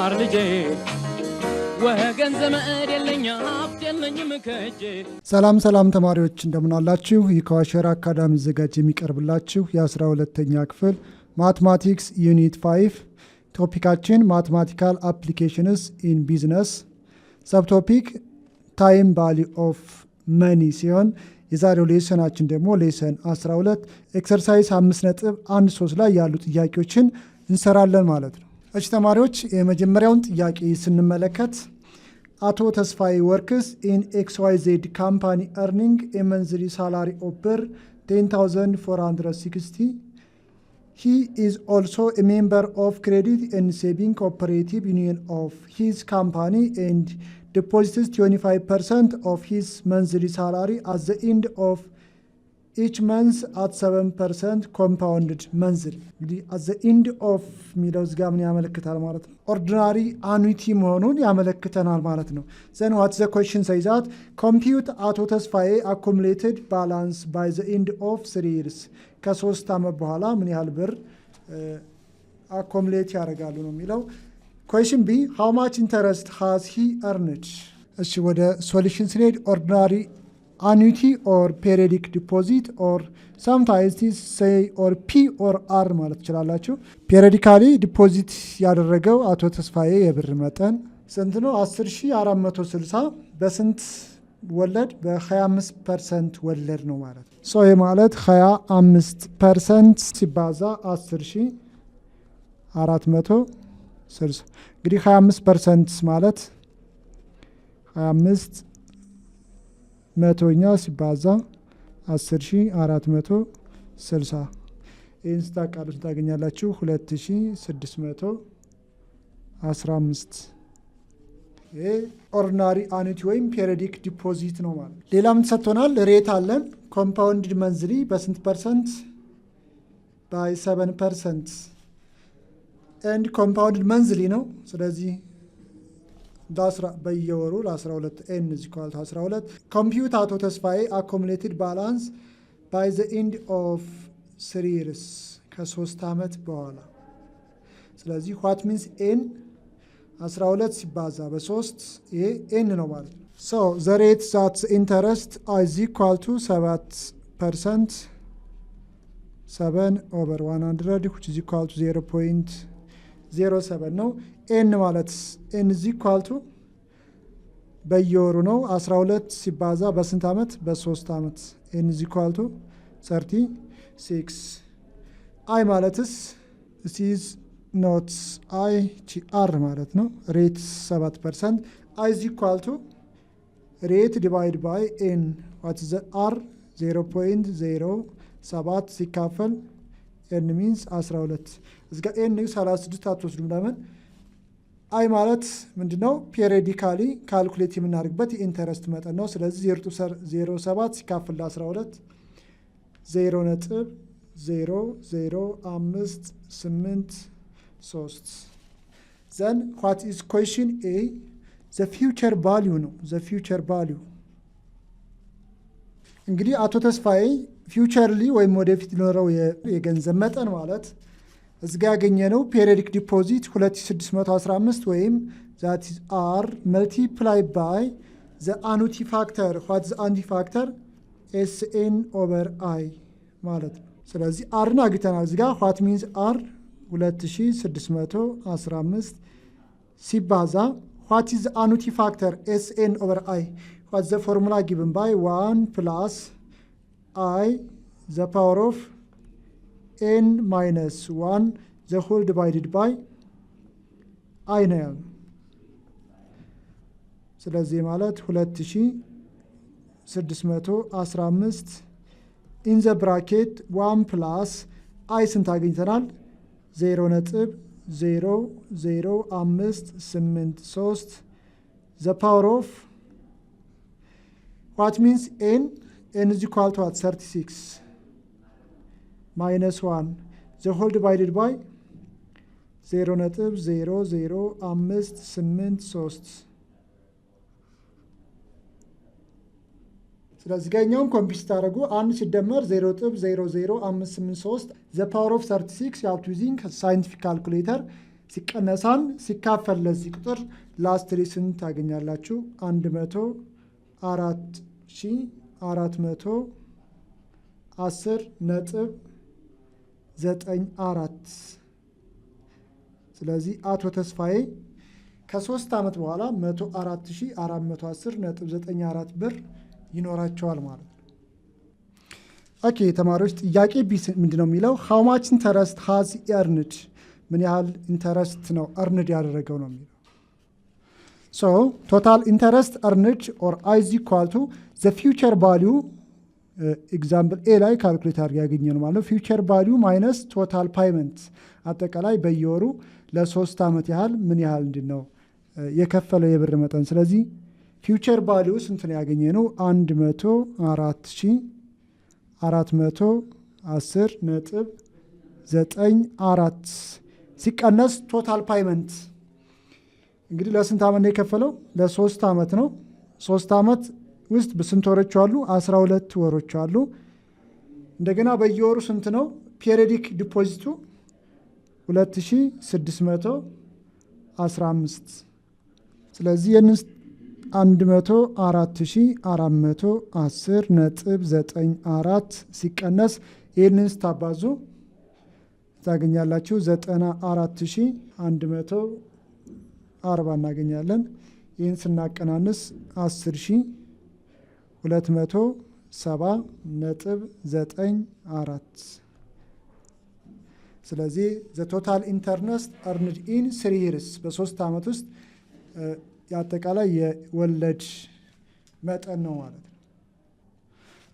ተማር ልጄ ወገን ዘመድ የለኝ ሀብት የለኝም ከእጄ። ሰላም ተማሪዎች እንደምን አላችሁ? ይህ ከዋሸራ አካዳሚ ዘጋጅ የሚቀርብላችሁ የ12ኛ ክፍል ማትማቲክስ ዩኒት 5 ቶፒካችን ማትማቲካል አፕሊኬሽንስ ኢን ቢዝነስ ሰብቶፒክ ታይም ቫልዩ ኦፍ መኒ ሲሆን የዛሬው ሌሰናችን ደግሞ ሌሰን 12 ኤክሰርሳይዝ 5.13 ላይ ያሉ ጥያቄዎችን እንሰራለን ማለት ነው። እሺ ተማሪዎች የመጀመሪያውን ጥያቄ ስንመለከት አቶ ተስፋዬ ወርክስ ኢን XYZ ካምፓኒ earning a monthly salary of ብር 10,460. He is also a member of Credit and Saving Cooperative Union of his company and deposits 25% of his monthly salary at the end of each month at 7% compounded monthly. At the end of ሚለው ዝጋ ምን ያመለክታል ማለት ነው? ኦርዲናሪ አኑቲ መሆኑን ያመለክተናል ማለት ነው። Then what the question says that compute አቶ ተስፋዬ accumulated balance by the end of 3 years. ከ3 ዓመት በኋላ ምን ያህል ብር አኮሙሌት ያደርጋሉ ነው የሚለው። question B how much interest has he earned? እሺ ወደ ሶሉሽን ስንሄድ ኦርዲናሪ annuity or periodic deposit or sometimes this say or P or R ማለት ትችላላችሁ። periodically deposit ያደረገው አቶ ተስፋዬ የብር መጠን ስንት ነው? 10,460 በስንት ወለድ? በ25% ወለድ ነው ማለት ነው። ሶ ይሄ ማለት 25% ሲባዛ 10,460 እንግዲህ 25% ማለት 25 መቶኛ ሲባዛ 10,460 ይህን ስታቃሉት ታገኛላችሁ 2,615። ይሄ ኦርዲናሪ አኑቲ ወይም ፔሪዮዲክ ዲፖዚት ነው ማለት። ሌላም ተሰጥቶናል። ሬት አለን። ኮምፓውንድድ መንዝሊ በስንት ፐርሰንት? ባይ 7% ኤንድ ኮምፓውንድድ መንዝሊ ነው። ስለዚህ በየወሩ ለ12 ኤን = 12 ኮምፒውት አቶ ተስፋዬ አኮሙሌትድ ባላንስ ባይ ዘ ኢንድ ኦፍ 3 years ከ3 ዓመት በኋላ። ስለዚህ ዋት ሚንስ ኤን 12 ሲባዛ በ3 ይሄ ኤን ነው ማለት ነው። ሶ ዘ ሬት ዛት ኢንተረስት ኢዝ ኢኳል ቱ 7% 7/100 which is equal to 0.07 ነው። ኤን ማለት ኤን is equal to በየወሩ ነው። 12 ሲባዛ በስንት ዓመት? በ3 ዓመት። ኤን is equal to 36። አይ ማለትስ this is not አይ አር ማለት ነው። ሬት 7% አይ is equal to ሬት ዲቫይድ ባይ ኤን what is the r 0.07 ሲካፈል ኤን ሚንስ 12 እዚጋ ኤን 36 አትወስዱም። ለምን? አይ ማለት ምንድነው? ፔሪዮዲካሊ ካልኩሌት የምናደርግበት የኢንተረስት መጠን ነው። ስለዚህ 0.07 ሲካፈል ለ12 0.00583 ዘን what is question A the future value ነው። the future value እንግዲህ አቶ ተስፋዬ ፊውቸርሊ ወይም ወደፊት ሊኖረው የገንዘብ መጠን ማለት እዚጋ ያገኘነው ፔሪዮዲክ ዲፖዚት 2615 ወይም that is R multiply by the annuity factor. what is the annuity factor? SN/I ማለት ነው። ስለዚህ አርን አግኝተናል እዚጋ what means R 2615 ሲባዛ what is the annuity factor? SN/I. what is the formula given by 1 plus I the power of n minus 1 the whole divided by I ነው ያለው። ስለዚህ ማለት 2615 in the bracket 1 plus I ስንት አግኝተናል? 0.00583 the power of what means n is equal to 36 minus 1 the whole divided by 0.00583 ስለዚህ ጋኛውን ኮምፒውተር ታደርጉ 1 ሲደመር 0.00583 the power of 36 you have to using scientific calculator ሲቀነስ 1 ሲካፈል ለዚህ ቁጥር ላስት ስንት ታገኛላችሁ? 104,410.94 ስለዚህ አቶ ተስፋዬ ከ3 ዓመት በኋላ 104,410.94 ብር ይኖራቸዋል ማለት ነው። ኦኬ ተማሪዎች ጥያቄ ቢ ምንድነው የሚለው? how much interest has earned ምን ያህል ኢንተረስት ነው earned ያደረገው ነው የሚለው። so total interest earned or I is equal to the future value ኤግዛምፕል ኤ ላይ ካልኩሌት አድርገን ያገኘነው ማለት ነው። ፊውቸር ቫልዩ ማይነስ ቶታል ፓይመንት አጠቃላይ በየወሩ ለ3 ዓመት ያህል ምን ያህል ነው የከፈለው የብር መጠን። ስለዚህ ፊውቸር ቫልዩ ስንት ነው ያገኘነው? 104,410.94 ሲቀነስ ቶታል ፓይመንት እንግዲህ ለስንት ዓመት ነው የከፈለው? ለ3 ዓመት ነው። 3 ዓመት ውስጥ በስንት ወሮች አሉ? 12 ወሮች አሉ። እንደገና በየወሩ ስንት ነው? ፔሪዮዲክ ዲፖዚቱ 2615 ስለዚህ የነስ 104,410.94 ሲቀነስ ይህንን ስታባዙ ታገኛላችሁ 94,140 እናገኛለን። ይህን ስናቀናንስ 10,270.94 ስለዚህ the total interest earned in 3 years በ3 ዓመት ውስጥ ያጠቃላይ የወለድ መጠን ነው ማለት ነው።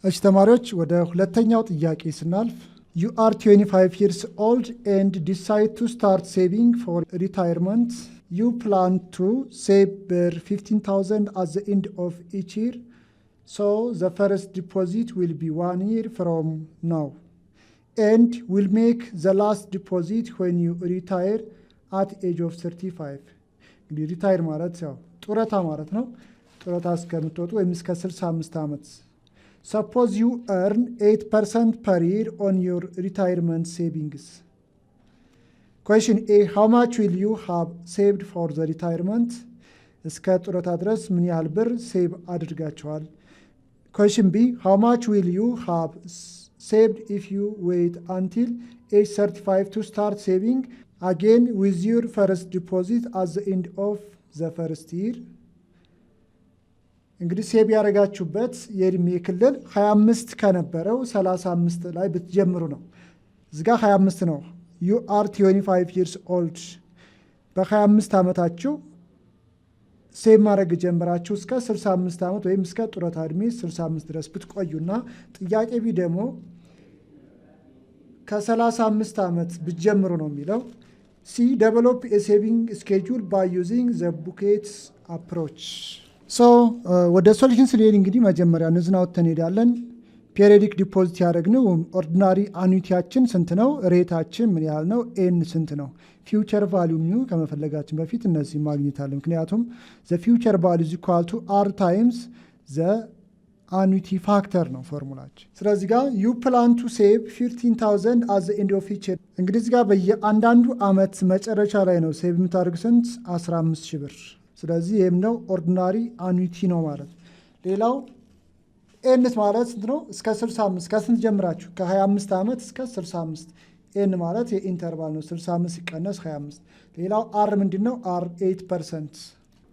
እሺ ተማሪዎች ወደ ሁለተኛው ጥያቄ ስናልፍ you are 25 years old and decide to start saving for retirement. You plan to save 15,000 at the end of each year. So the first deposit will be 1 year from now and will make the last deposit when you retire at age of 35. እንግዲህ ሪታየር ማለት ያው ጡረታ ማለት ነው። ጡረታ እስከምትወጡ ወይም እስከ 65 ዓመት። Suppose you earn 8% per year on your retirement savings. Question A, how much will you have saved for the retirement? እስከ ጡረታ ድረስ ምን ያህል ብር ሴቭ አድርጋችኋል? Question B, how much will you have saved if you wait until age 35 to start saving again with your first deposit at the end of the first year? እንግዲህ ሴቭ ያደረጋችሁበት የእድሜ ክልል 25 ከነበረው 35 ላይ ብትጀምሩ ነው። እዚጋ 25 ነው። you are 25 years old በ25 ዓመታችሁ ሴቭ ማድረግ ጀምራችሁ እስከ 65 ዓመት ወይም እስከ ጡረታ እድሜ 65 ድረስ ብትቆዩና ጥያቄ ቢ ደግሞ ከ35 ዓመት ብትጀምሩ ነው የሚለው። ሲ develop a saving schedule by using the buckets approach. ወደ ሶሉሽን ስንሄድ እንግዲህ መጀመሪያ ንዝናውተን እንሄዳለን። ፔሪዮዲክ ዲፖዚት ያደረግነው ኦርዲናሪ አኑቲያችን ስንት ነው? ሬታችን ምን ያህል ነው? ኤን ስንት ነው? ፊውቸር ቫልዩ ኒው ከመፈለጋችን በፊት እነዚህ ማግኘት አለ። ምክንያቱም ዘ ፊውቸር ቫልዩ ኢዝ ኢኳል ቱ አር ታይምስ ዘ አኑቲ ፋክተር ነው ፎርሙላችን። ስለዚህ ጋር ዩ ፕላን ቱ ሴቭ 15,000 አት ዘ ኤንድ ኦፍ ኢች ይር። እንግዲህ እዚህ ጋር በየአንዳንዱ አመት መጨረሻ ላይ ነው ሴቭ የምታደርግ ስንት? 15,000 ብር። ስለዚህ ይህም ነው ኦርዲናሪ አኑቲ ነው ማለት። ሌላው ኤንስ ማለት ስንት ነው? እስከ 65 ከስንት ጀምራችሁ? ከ25 ዓመት እስከ 65 ኤን ማለት የኢንተርቫል ነው። 65 ሲቀነስ 25። ሌላው አር ምንድን ነው? አር 8%።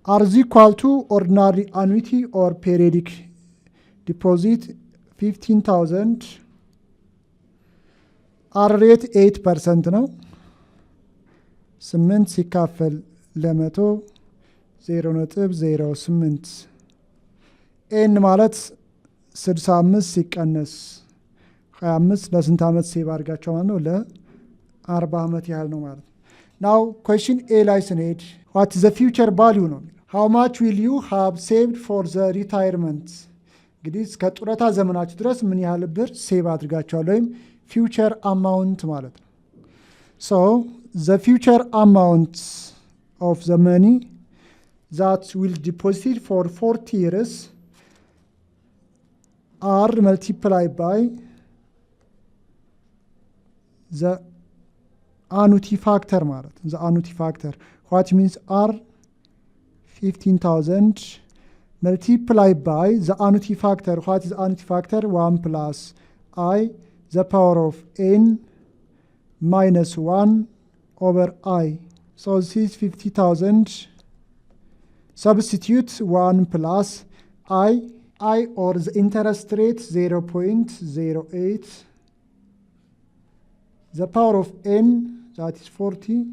አር ዚ ኢኳል ቱ ኦርዲናሪ አኑቲ ኦር ፔሪዮዲክ ዲፖዚት 15,000 አር ሬት 8% ነው። 8 ሲካፈል ለ100 0.08 ኤን ማለት 65 ሲቀነስ 25 ለስንት ዓመት ሴቭ አድርጋቸው ማለት ነው? ለ40 ዓመት ያህል ነው ማለት ነው። ናው ኩዌስችን ኤ ላይ ስንሄድ ዋት ዘ ፊውቸር ቫልዩ ነው። ሃው ማች ዊል ዩ ሃቭ ሴቭድ ፎር ዘ ሪታይርመንት። እንግዲህ እስከ ጡረታ ዘመናችሁ ድረስ ምን ያህል ብር ሴቭ አድርጋቸዋል ወይም ፊውቸር አማውንት ማለት ነው። ሶ ዘ ፊውቸር አማውንት ኦፍ ዘ መኒ that will deposit for 40 years are multiplied by the annuity factor ማለት the annuity factor what means r 15,000 multiplied by the annuity factor. What is annuity factor? 1 plus I the power of n minus 1 over I. So this is 50,000. Substitute 1 plus I or the interest rate 0.08. The power of n, that is 40,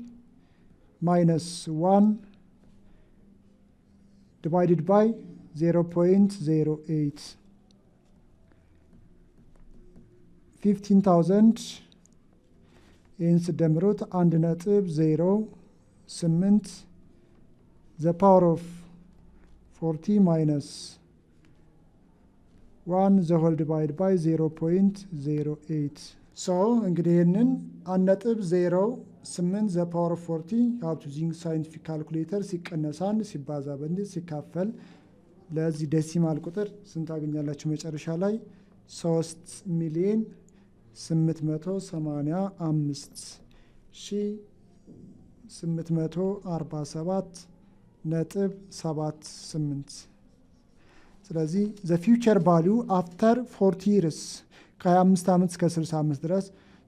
minus 1 divided by 0.08. 15,000 ይህን ስደምሩት 1.08 the power of 40 minus 1 the whole divided by 0.08. so እንግዲህ ይህንን 1.08 the power of 40 how to use scientific calculator ሲቀነስ 1 ሲባዛ በ1 ሲካፈል ለዚህ ዴሲማል ቁጥር ስንት ታገኛላችሁ መጨረሻ ላይ 3,885,847.78 ስለዚህ the future value after 40 years ከ25 ዓመት እስከ 65 ድረስ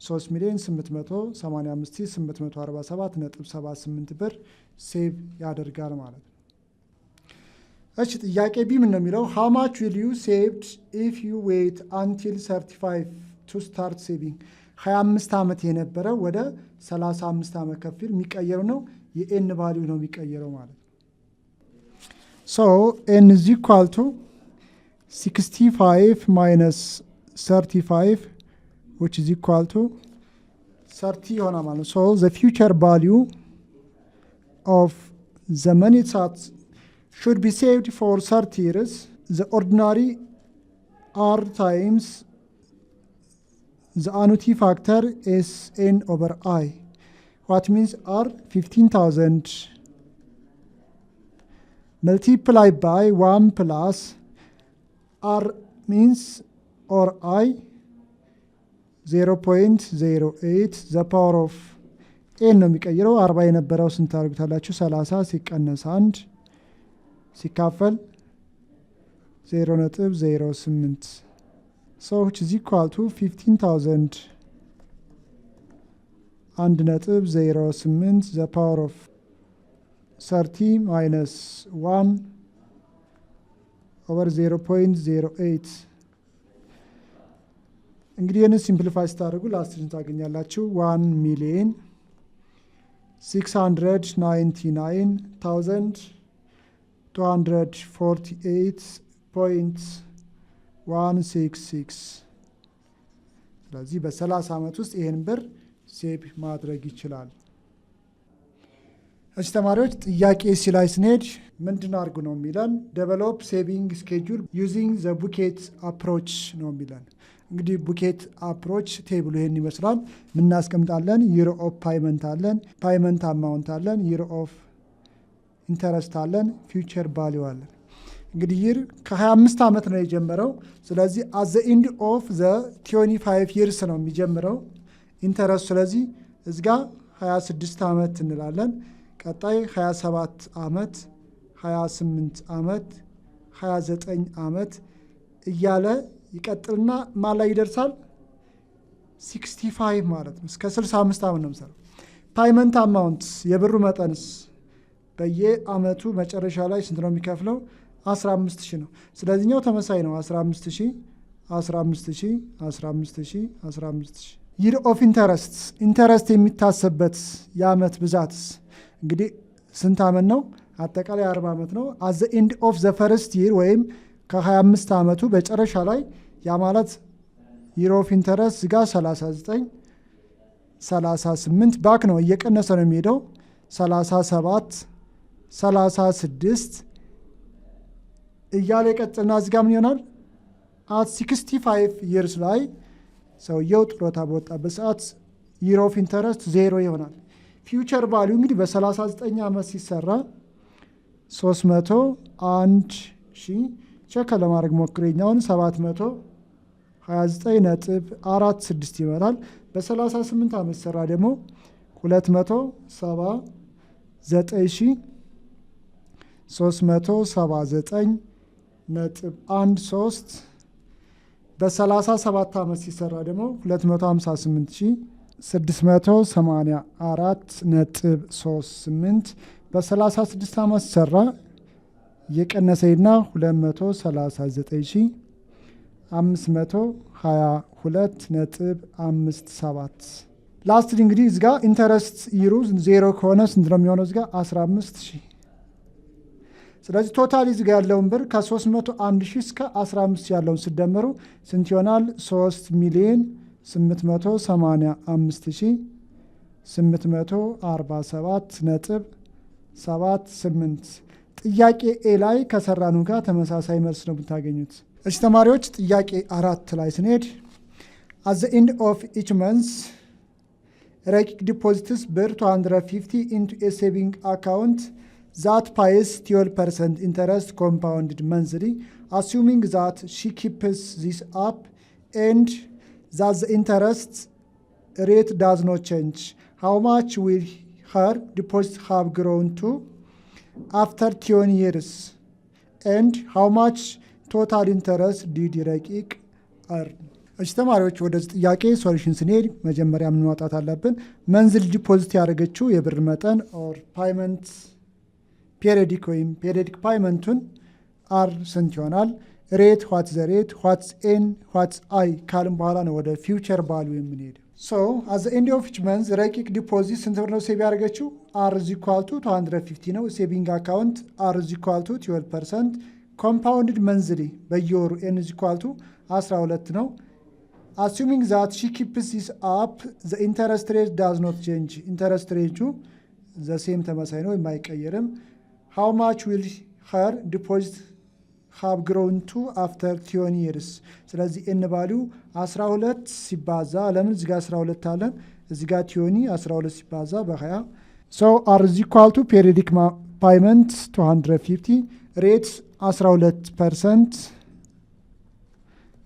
3,885,847.78 ብር ሴቭ ያደርጋል ማለት ነው። እሺ ጥያቄ ቢ ምን ነው የሚለው how much will you saved if you wait until 35 to start saving 25 ዓመት የነበረው ወደ 35 ዓመት ከፊል የሚቀየረው ነው የኤን ቫልዩ ነው የሚቀየረው ማለት ነው። so n is equal to 65 minus 35 which is equal to 30 ይሆናል ማለት ነው። so the future value of the money that should be saved for 30 years the ordinary r times the annuity factor is n over I. What means r 15,000 multiplied by 1 plus r means or I 0.08 the power of n ነው የሚቀይረው 40 የነበረው ስንት ታርጉታላችሁ 30 ሲቀነስ 1 ሲካፈል 0.08 so which is equal to 15,000 1.08 the power of 30 minus 1 over 0.08 እንግዲህ ይህንን ሲምፕሊፋይ ስታደርጉ ላስትን ታገኛላችሁ 1,699,248.166 ስለዚህ በ30 ዓመት ውስጥ ይህን ብር ሴቭ ማድረግ ይችላል። እሺ ተማሪዎች ጥያቄ ሲ ላይ ስንሄድ ምንድን አድርጉ ነው የሚለን ዴቨሎፕ ሴቪንግ ስኬጁል ዩዚንግ ዘ ቡኬት አፕሮች ነው የሚለን። እንግዲህ ቡኬት አፕሮች ቴብሉ ይሄን ይመስላል። ምናስቀምጣለን ይር ኦፍ ፓይመንት አለን፣ ፓይመንት አማውንት አለን፣ ይር ኦፍ ኢንተረስት አለን፣ ፊውቸር ቫልዩ አለን። እንግዲህ ይር ከ25 ዓመት ነው የጀመረው። ስለዚህ at the end of the 25 years ነው የሚጀምረው ኢንተረስት። ስለዚህ እዚጋ 26 ዓመት እንላለን። ቀጣይ 27 ዓመት፣ 28 ዓመት፣ 29 ዓመት እያለ ይቀጥልና ማን ላይ ይደርሳል 65 ማለት ነው። እስከ 65 ዓመት ነው የሚሰራው። ፓይመንት አማውንት የብሩ መጠንስ በየአመቱ መጨረሻ ላይ ስንት ነው የሚከፍለው 15,000 ነው። ስለዚህኛው ተመሳይ ነው 15,000 15,000 15,000 15,000። ይር ኦፍ ኢንተረስት ኢንተረስት የሚታሰበት የአመት ብዛትስ እንግዲህ ስንት ዓመት ነው? አጠቃላይ 40 ዓመት ነው። at the end of the first year ወይም ከ25 ዓመቱ በጨረሻ ላይ ያ ማለት ይር ኦፍ ኢንተረስት እዚጋ 39 38 ባክ ነው እየቀነሰ ነው የሚሄደው 37 36 እያለ ይቀጥልና እዚጋ ምን ይሆናል at 65 years ላይ ሰውየው ጡረታ በወጣበት ሰዓት ይር ኦፍ ኢንተረስት 0 ይሆናል። ፊውቸር ቫልዩ እንግዲህ በ39 ዓመት ሲሰራ 301,000 ቸክ ለማድረግ ሞክሬኛውን 729.46 ይመራል። በ38 ዓመት ሰራ ደግሞ 279,379.13 በ37 ዓመት ሲሰራ ደግሞ 258,684.38 በ36 ዓመት ሲሰራ የቀነሰና 239,522.57 ላስትሊ እንግዲህ እዚጋ ኢንተረስት ይሩ 0 ከሆነ ስንት ነው የሚሆነው? እዚጋ 15,000። ስለዚህ ቶታሊ እዚጋ ያለውን ብር ከ301,000 እስከ 15,000 ያለውን ስደምሩ ስንት ይሆናል? 3,885,847.78 ጥያቄ ኤ ላይ ከሰራኑ ጋር ተመሳሳይ መልስ ነው የምታገኙት። እሺ ተማሪዎች ጥያቄ 4 ላይ ስንሄድ at the end of each month ረቂቅ ዲፖዚትስ ብር 250 into a saving account that pays 12% interest compounded monthly assuming that she keeps this up and that the interest rate does not change. How much will her deposit have grown to after 10 years and how much total interest did ረቂቅ earn? እሺ ተማሪዎች ወደዚህ ጥያቄ ሶሉሽን ስንሄድ መጀመሪያ ምን ማውጣት አለብን? መንዝል ዲፖዚት ያደረገችው የብር መጠን ኦር ፓይመንት ፔሪዮዲክ ወይም ፔሪዮዲክ ፓይመንቱን አር ስንት ይሆናል? ሬት ዋትስ ዘ ሬት ዋትስ ኤን ዋትስ አይ ካልም በኋላ ነው ወደ ፊውቸር ቫልዩ የምንሄድ። ሶ አት ዘ ኤንድ ኦፍ ኢች መንዝ ረቂቅ ዲፖዚት ስንት ብር ነው ሴቭ ያደረገችው? አር ኢዝ ኢኳል ቱ 250 ነው። ሴቪንግ አካውንት አር ኢዝ ኢኳል ቱ 12% ኮምፓውንድድ መንዝሊ በየወሩ ኤን ኢዝ ኢኳል ቱ 12 ነው። assuming that she keeps this up the interest rate does not change interest rate the same ተመሳሳይ ነው የማይቀየርም። how much will her deposit have grown to after 10 years ስለዚህ n value 12 ሲባዛ ለምን እዚህ ጋር 12 አለን እዚህ ጋር 12 ሲባዛ በ20 so r is equal to periodic payment 250 rate 12%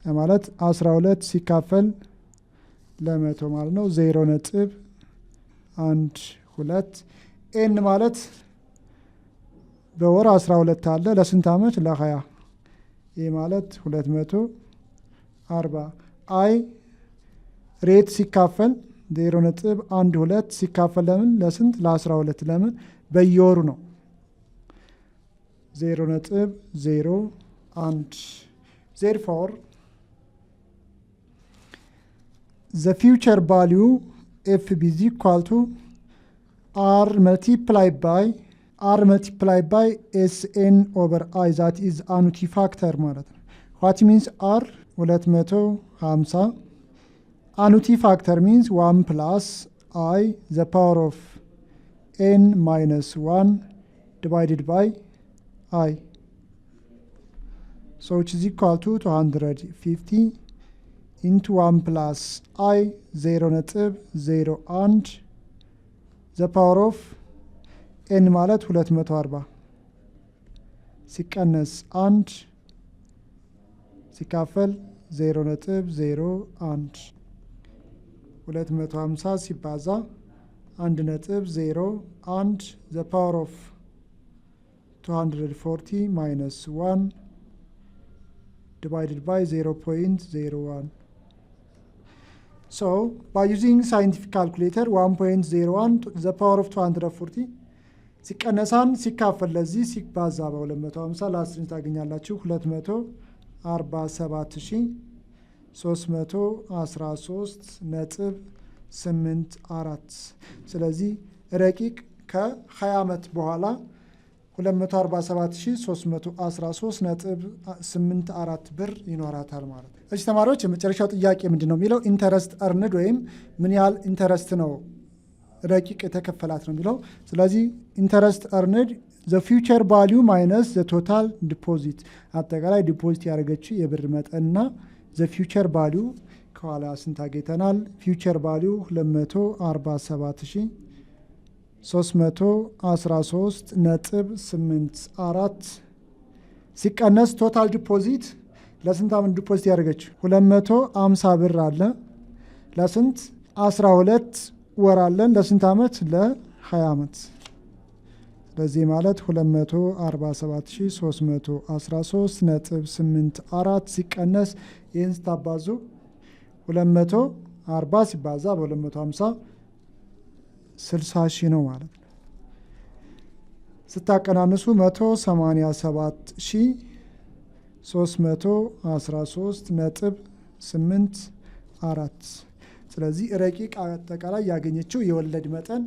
ማለት 12 ሲካፈል ለ100 ማለት ነው 0.12 ኤን ማለት በወር 12 አለ ለስንት ዓመት? ለ20 ይህ ማለት 240 አይ ሬት ሲካፈል 0.12 ሲካፈል ለምን ለስንት? ለ12 ለምን በየወሩ ነው 0.01 therefore the future value FB is equal to R multiplied by SN over I that is annuity factor ማለት ነው። what means R 250 annuity factor means 1 plus I the power of N minus 1 divided by I so which is equal to 250 into 1 plus I 0.01 the power of n ማለት 240 ሲቀነስ 1 ሲካፈል 0.01 250 ሲባዛ 1.01 the power of 240 minus 1 divided by 0.01 So, by using scientific calculator 1.01 to the power of 240 ሲቀነሳን ሲካፈል ለዚህ ሲባዛ በ250 ለ10 ታገኛላችሁ 247,313.84 ስለዚህ ረቂቅ ከ20 ዓመት በኋላ 247,313.84 ብር ይኖራታል ማለት ነው። እሺ ተማሪዎች የመጨረሻው ጥያቄ ምንድነው የሚለው ኢንተረስት እርንድ ወይም ምን ያህል ኢንተረስት ነው ረቂቅ የተከፈላት ነው የሚለው። ስለዚህ ኢንተረስት እርንድ the future value minus the total deposit አጠቃላይ ዲፖዚት ያደረገችው የብር መጠንና the future value ከኋላ ስንት አገኝተናል? future value 247,313.84 ሲቀነስ ቶታል ዲፖዚት ለስንት ዓመት ዲፖዚት ያደረገችው 250 ብር አለ ለስንት 12 ወር አለን ለስንት ዓመት? ለ20 ዓመት። ስለዚህ ማለት 247313.84 ሲቀነስ ይህን ስታባዙ 240 ሲባዛ በ250 60 ሺህ ነው ማለት ነው። ስታቀናንሱ 187,313.84 ስለዚህ ረቂቅ አጠቃላይ ያገኘችው የወለድ መጠን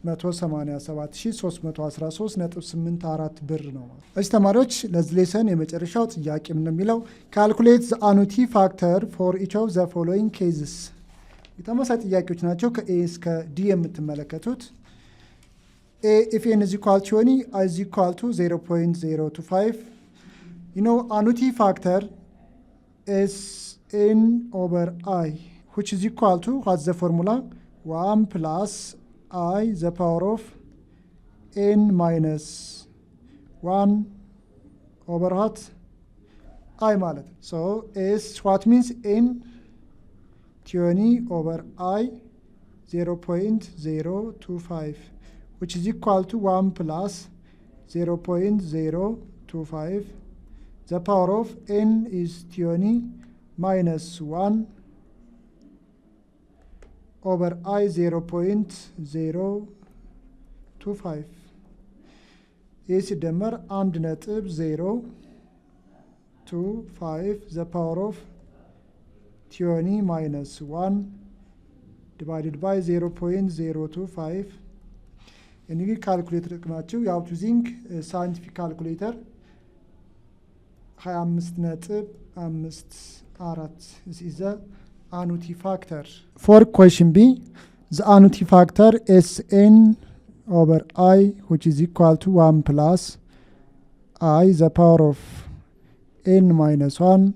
187,313.84 ብር ነው። እሺ ተማሪዎች ለዚህ ሌሰን የመጨረሻው ጥያቄ ምን የሚለው ካልኩሌት ዘ አኑቲ ፋክተር ፎር ኢች ኦፍ ዘ ፎሎዊንግ ኬዝስ። የተመሳሳይ ጥያቄዎች ናቸው ከኤ እስከ ዲ የምትመለከቱት። A, if n is equal to 20, I is equal to 0.025. Annuity factor is n over I, which is equal to, what's the formula? 1 plus I, the power of n minus 1 over what? I ማለት ነው። So, is what means n 20 over I 0.025. which is equal to 1 plus 0.025. The power of n is 20 minus 1 over I 0.025. ይህ ሲደመር 1.025 the power of 20 minus 1 divided by 0.025. እንግዲህ ካልኩሌተር ጥቅማችሁ የአውት ዩዚንግ ሳይንቲፊክ ካልኩሌተር 25.54 this is the annuity factor. For question B, the annuity factor is n over I, which is equal to 1 plus I the power of n minus 1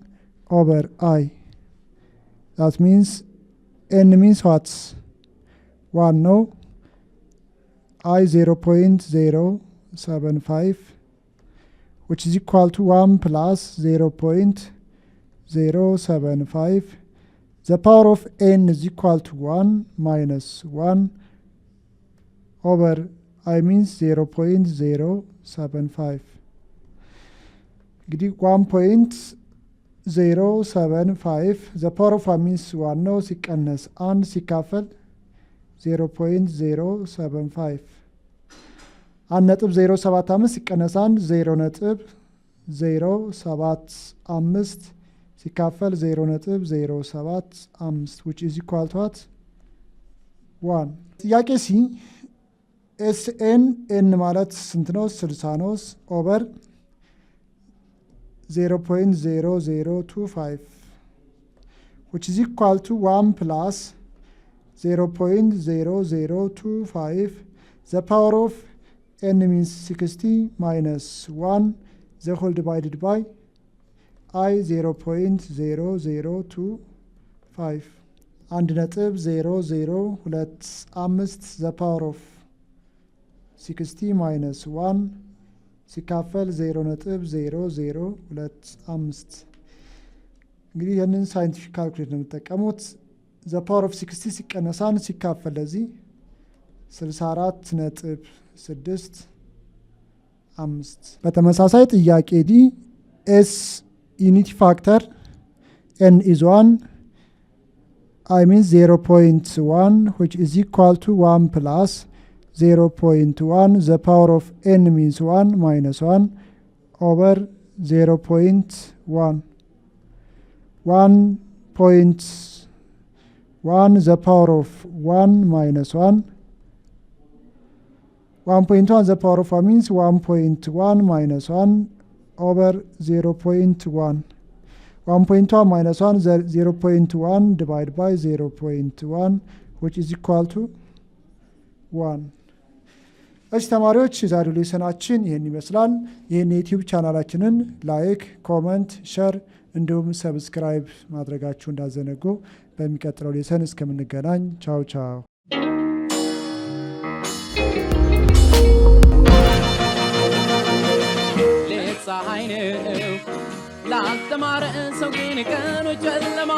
over I. That means n means what? 1 no. I 0.075, which is equal to 1 plus 0.075. The power of n is equal to 1 minus 1 over I means 0.075. እንግዲህ 1.075 the power of I means 1 ነው ሲቀነስ 1 ሲካፈል 0.075 1.075 ሲቀነስ 1 0.075 ሲካፈል 0.075 which is equal to what? 1. ጥያቄ ሲ ኤስኤን ኤን ማለት ስንት ነው? 60 ነው ኦቨር 0.0025 which is equal to 1 plus 0.0025. The power of n means 60 minus 1 the whole divided by I 0.0025 1.0025 the power of 60 minus 1 ሲካፈል 0.0025 እንግዲህ ይህንን ሳይንቲፊክ ካልኩሌት ነው የምጠቀሙት። the power of 60 ሲቀነስ 1 ሲካፈል ለዚህ 64.65 በተመሳሳይ ጥያቄ ዲ ኤስ ዩኒቲ ፋክተር n is 1 I mean 0.1 which is equal to 1 plus 0.1 the power of n means 1 minus 1 over 0.1 1.1 the power of 1 minus 1 1.1 the power of 1 means 1.1 minus 1 over 0.1 1.1 minus 1 0.1 divided by 0.1 which is equal to 1. እሺ ተማሪዎች የዛሬው ሌሰናችን ይህን ይመስላል። ይህን የዩቲዩብ ቻናላችንን ላይክ፣ ኮመንት፣ ሸር እንዲሁም ሰብስክራይብ ማድረጋችሁ እንዳዘነጉ። በሚቀጥለው ሌሰን እስከምንገናኝ ቻው ቻው። ፀሐይ ነው ላልተማረ ሰው ግን ቀኑ ጨለማ